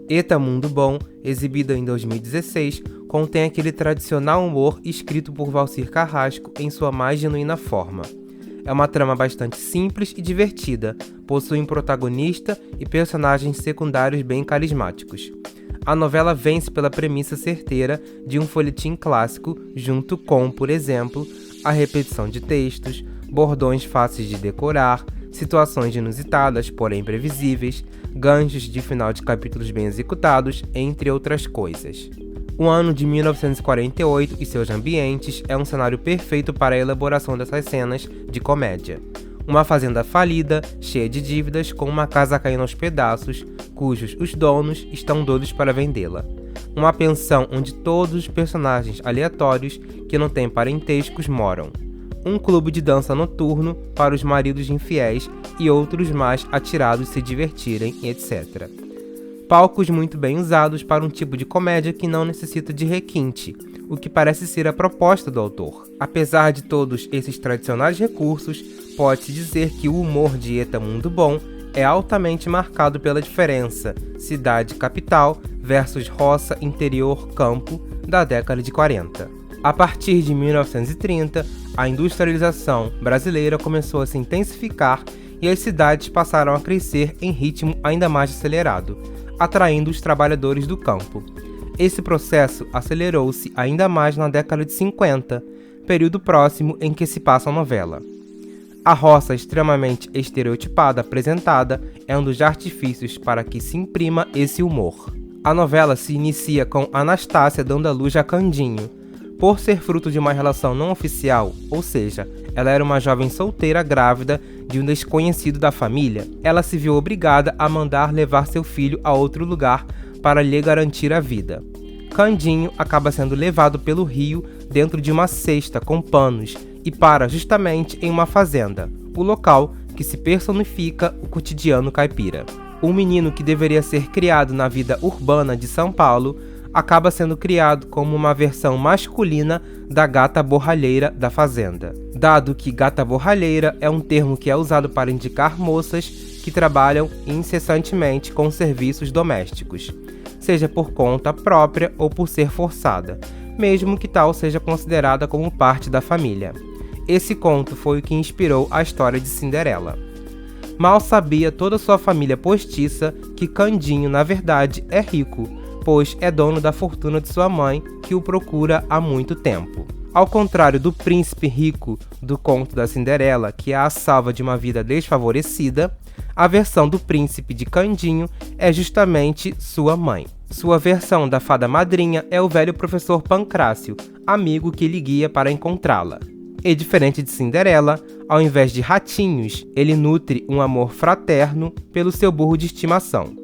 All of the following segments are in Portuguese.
Eta Mundo Bom, exibida em 2016, contém aquele tradicional humor escrito por Valcir Carrasco em sua mais genuína forma. É uma trama bastante simples e divertida, possui um protagonista e personagens secundários bem carismáticos. A novela vence pela premissa certeira de um folhetim clássico, junto com, por exemplo, a repetição de textos, bordões fáceis de decorar, situações inusitadas, porém previsíveis, ganchos de final de capítulos bem executados, entre outras coisas. O ano de 1948 e seus ambientes é um cenário perfeito para a elaboração dessas cenas de comédia. Uma fazenda falida, cheia de dívidas, com uma casa caindo aos pedaços, cujos os donos estão doidos para vendê-la. Uma pensão onde todos os personagens aleatórios que não têm parentescos moram. Um clube de dança noturno para os maridos infiéis e outros mais atirados se divertirem, etc. Palcos muito bem usados para um tipo de comédia que não necessita de requinte, o que parece ser a proposta do autor. Apesar de todos esses tradicionais recursos, pode-se dizer que o humor de Eta Mundo Bom é altamente marcado pela diferença cidade-capital versus roça, interior, campo da década de 40. A partir de 1930, a industrialização brasileira começou a se intensificar e as cidades passaram a crescer em ritmo ainda mais acelerado, atraindo os trabalhadores do campo. Esse processo acelerou-se ainda mais na década de 50, período próximo em que se passa a novela. A roça extremamente estereotipada apresentada é um dos artifícios para que se imprima esse humor. A novela se inicia com Anastácia dando à luz a Candinho. Por ser fruto de uma relação não oficial, ou seja, ela era uma jovem solteira grávida de um desconhecido da família, ela se viu obrigada a mandar levar seu filho a outro lugar para lhe garantir a vida. Candinho acaba sendo levado pelo rio dentro de uma cesta com panos e para justamente em uma fazenda, o local que se personifica o cotidiano caipira. Um menino que deveria ser criado na vida urbana de São Paulo acaba sendo criado como uma versão masculina da gata borralheira da fazenda, dado que gata borralheira é um termo que é usado para indicar moças que trabalham incessantemente com serviços domésticos, seja por conta própria ou por ser forçada, mesmo que tal seja considerada como parte da família. Esse conto foi o que inspirou a história de Cinderela. Mal sabia toda sua família postiça que Candinho, na verdade, é rico, pois é dono da fortuna de sua mãe, que o procura há muito tempo. Ao contrário do príncipe rico do conto da Cinderela, que é a salva de uma vida desfavorecida, a versão do príncipe de Candinho é justamente sua mãe. Sua versão da fada madrinha é o velho professor Pancrácio, amigo que lhe guia para encontrá-la. E diferente de Cinderela, ao invés de ratinhos, ele nutre um amor fraterno pelo seu burro de estimação,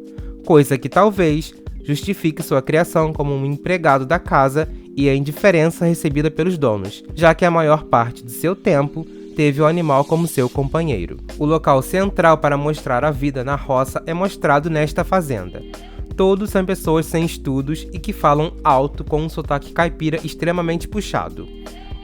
coisa que talvez justifique sua criação como um empregado da casa e a indiferença recebida pelos donos, já que a maior parte do seu tempo teve o animal como seu companheiro. O local central para mostrar a vida na roça é mostrado nesta fazenda. Todos são pessoas sem estudos e que falam alto com um sotaque caipira extremamente puxado.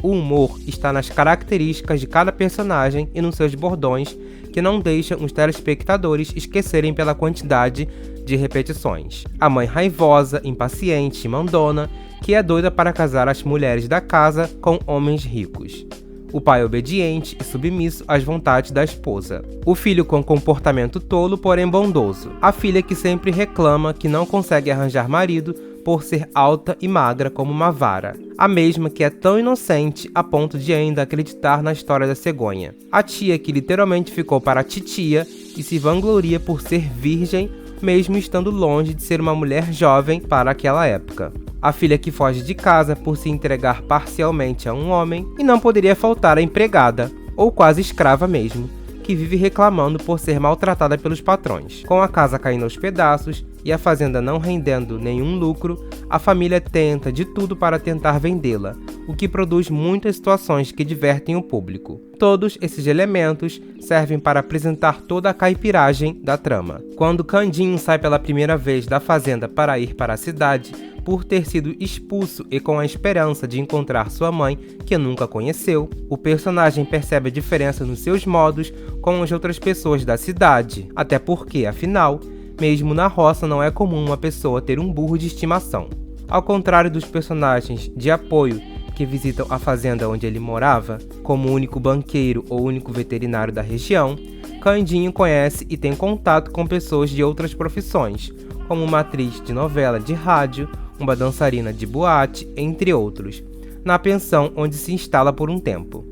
O humor está nas características de cada personagem e nos seus bordões, que não deixam os telespectadores esquecerem pela quantidade de repetições. A mãe raivosa, impaciente e mandona, que é doida para casar as mulheres da casa com homens ricos. O pai obediente e submisso às vontades da esposa. O filho com comportamento tolo, porém bondoso. A filha que sempre reclama que não consegue arranjar marido por ser alta e magra como uma vara. A mesma que é tão inocente a ponto de ainda acreditar na história da cegonha. A tia que literalmente ficou para a titia e se vangloria por ser virgem, mesmo estando longe de ser uma mulher jovem para aquela época. A filha que foge de casa por se entregar parcialmente a um homem e não poderia faltar a empregada, ou quase escrava mesmo, que vive reclamando por ser maltratada pelos patrões. Com a casa caindo aos pedaços e a fazenda não rendendo nenhum lucro, a família tenta de tudo para tentar vendê-la, o que produz muitas situações que divertem o público. Todos esses elementos servem para apresentar toda a caipiragem da trama. Quando Candinho sai pela primeira vez da fazenda para ir para a cidade, por ter sido expulso e com a esperança de encontrar sua mãe, que nunca conheceu, o personagem percebe a diferença nos seus modos com as outras pessoas da cidade, até porque, afinal, mesmo na roça não é comum uma pessoa ter um burro de estimação. Ao contrário dos personagens de apoio que visitam a fazenda onde ele morava, como o único banqueiro ou único veterinário da região, Candinho conhece e tem contato com pessoas de outras profissões, como uma atriz de novela de rádio, uma dançarina de boate, entre outros, na pensão onde se instala por um tempo.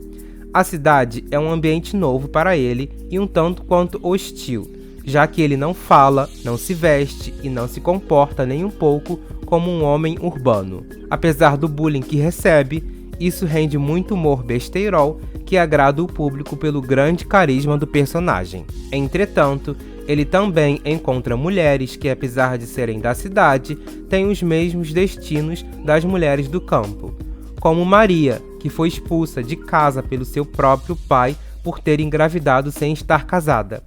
A cidade é um ambiente novo para ele e um tanto quanto hostil, já que ele não fala, não se veste e não se comporta nem um pouco como um homem urbano. Apesar do bullying que recebe, isso rende muito humor besteirol que agrada o público pelo grande carisma do personagem. Entretanto, ele também encontra mulheres que, apesar de serem da cidade, têm os mesmos destinos das mulheres do campo, como Maria, que foi expulsa de casa pelo seu próprio pai por ter engravidado sem estar casada,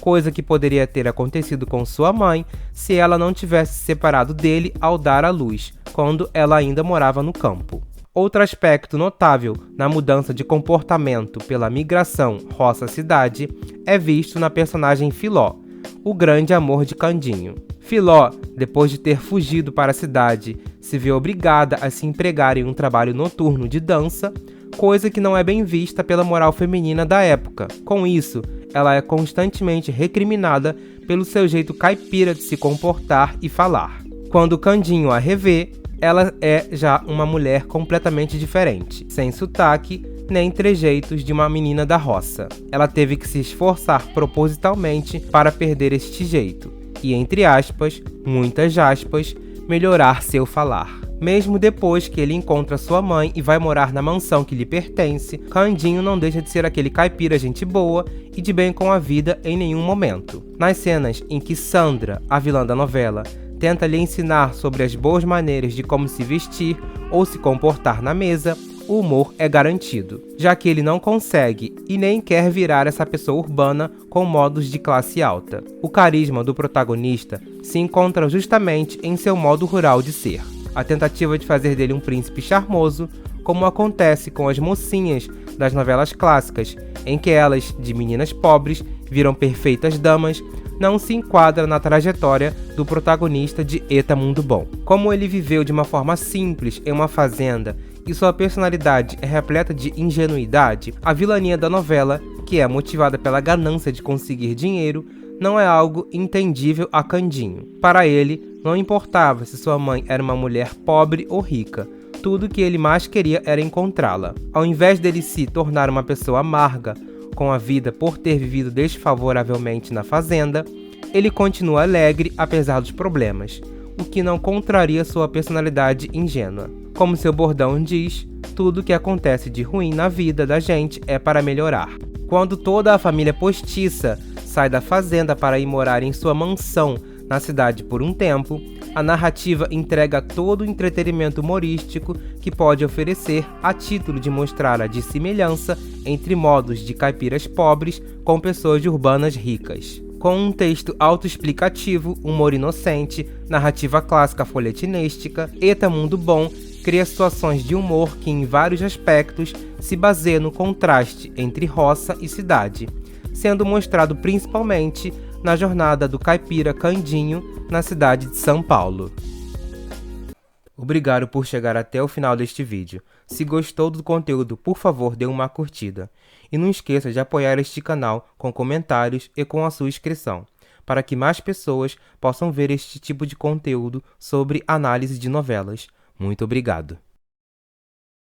coisa que poderia ter acontecido com sua mãe se ela não tivesse se separado dele ao dar à luz, quando ela ainda morava no campo. Outro aspecto notável na mudança de comportamento pela migração roça-cidade é visto na personagem Filó, o grande amor de Candinho. Filó, depois de ter fugido para a cidade, se vê obrigada a se empregar em um trabalho noturno de dança, coisa que não é bem vista pela moral feminina da época. Com isso, ela é constantemente recriminada pelo seu jeito caipira de se comportar e falar. Quando Candinho a revê, ela é já uma mulher completamente diferente, sem sotaque nem trejeitos de uma menina da roça. Ela teve que se esforçar propositalmente para perder este jeito e, entre aspas, muitas aspas, melhorar seu falar. Mesmo depois que ele encontra sua mãe e vai morar na mansão que lhe pertence, Candinho não deixa de ser aquele caipira gente boa e de bem com a vida em nenhum momento. Nas cenas em que Sandra, a vilã da novela, tenta lhe ensinar sobre as boas maneiras de como se vestir ou se comportar na mesa, o humor é garantido, já que ele não consegue e nem quer virar essa pessoa urbana com modos de classe alta. O carisma do protagonista se encontra justamente em seu modo rural de ser. A tentativa de fazer dele um príncipe charmoso, como acontece com as mocinhas das novelas clássicas, em que elas, de meninas pobres, viram perfeitas damas, não se enquadra na trajetória do protagonista de Eta Mundo Bom. Como ele viveu de uma forma simples em uma fazenda e sua personalidade é repleta de ingenuidade, a vilania da novela, que é motivada pela ganância de conseguir dinheiro, não é algo entendível a Candinho. Para ele, não importava se sua mãe era uma mulher pobre ou rica, tudo que ele mais queria era encontrá-la. Ao invés dele se tornar uma pessoa amarga com a vida por ter vivido desfavoravelmente na fazenda, ele continua alegre apesar dos problemas, o que não contraria sua personalidade ingênua. Como seu bordão diz, tudo que acontece de ruim na vida da gente é para melhorar. Quando toda a família postiça sai da fazenda para ir morar em sua mansão na cidade por um tempo, a narrativa entrega todo o entretenimento humorístico que pode oferecer a título de mostrar a dissemelhança entre modos de caipiras pobres com pessoas urbanas ricas. Com um texto autoexplicativo, humor inocente, narrativa clássica folhetinística, Eta Mundo Bom cria situações de humor que em vários aspectos se baseia no contraste entre roça e cidade, sendo mostrado principalmente na jornada do caipira Candinho na cidade de São Paulo. Obrigado por chegar até o final deste vídeo. Se gostou do conteúdo, por favor, dê uma curtida. E não esqueça de apoiar este canal com comentários e com a sua inscrição, para que mais pessoas possam ver este tipo de conteúdo sobre análise de novelas. Muito obrigado.